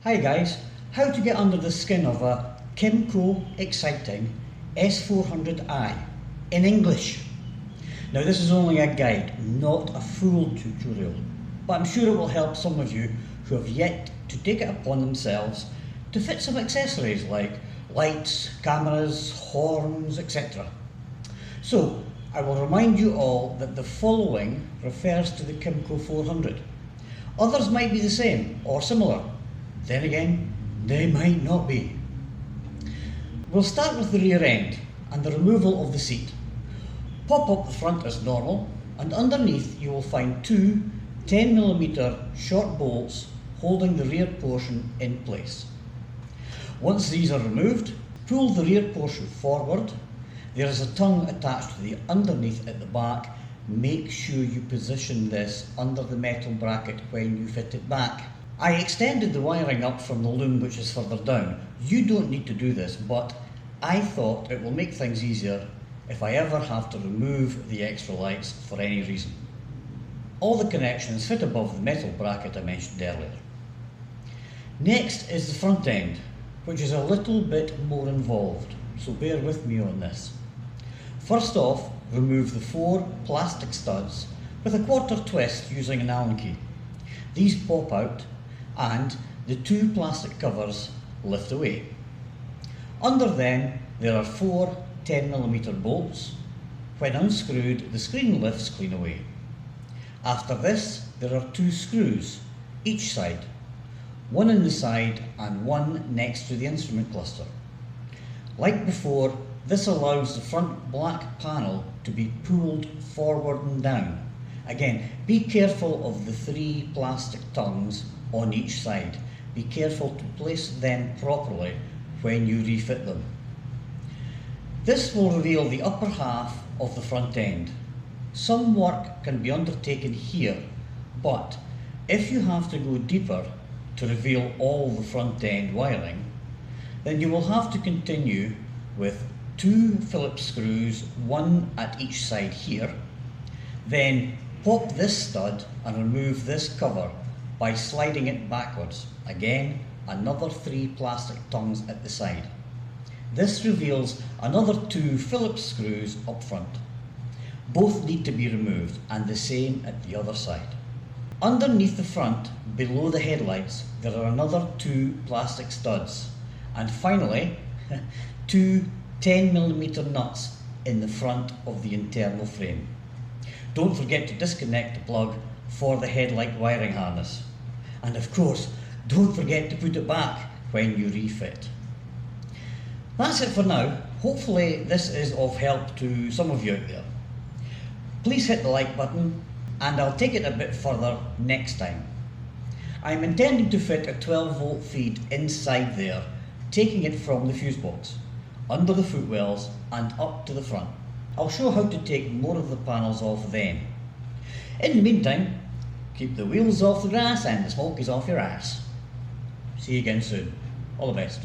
Hi guys, how to get under the skin of a Kymco Xciting S400i in English. Now this is only a guide, not a full tutorial, but I'm sure it will help some of you who have yet to take it upon themselves to fit some accessories like lights, cameras, horns, etc. So I will remind you all that the following refers to the Kymco 400. Others might be the same or similar. Then again, they might not be. We'll start with the rear end and the removal of the seat. Pop up the front as normal, and underneath you will find two 10mm short bolts holding the rear portion in place. Once these are removed, pull the rear portion forward. There is a tongue attached to the underneath at the back. Make sure you position this under the metal bracket when you fit it back. I extended the wiring up from the loom which is further down. You don't need to do this, but I thought it will make things easier if I ever have to remove the extra lights for any reason. All the connections fit above the metal bracket I mentioned earlier. Next is the front end, which is a little bit more involved, so bear with me on this. First off, remove the 4 plastic studs with a quarter twist using an Allen key. These pop out and the 2 plastic covers lift away. Under them there are 4 10mm bolts. When unscrewed, the screen lifts clean away. After this there are 2 screws each side, one in the side and one next to the instrument cluster. Like before, this allows the front black panel to be pulled forward and down. Again, be careful of the 3 plastic tongues on each side. Be careful to place them properly when you refit them. This will reveal the upper half of the front end. Some work can be undertaken here, but if you have to go deeper to reveal all the front end wiring, then you will have to continue with 2 Phillips screws, one at each side here. Then pop this stud and remove this cover by sliding it backwards. Again, another 3 plastic tongues at the side. This reveals another 2 Phillips screws up front. Both need to be removed, and the same at the other side. Underneath the front, below the headlights, there are another 2 plastic studs. And finally, 2 10mm nuts in the front of the internal frame. Don't forget to disconnect the plug for the headlight wiring harness. And of course, don't forget to put it back when you refit. That's it for now. Hopefully this is of help to some of you out there. Please hit the like button and I'll take it a bit further next time. I'm intending to fit a 12-volt feed inside there, taking it from the fuse box, under the footwells and up to the front. I'll show how to take more of the panels off then. In the meantime, keep the wheels off the grass and the smoke is off your ass. See you again soon. All the best.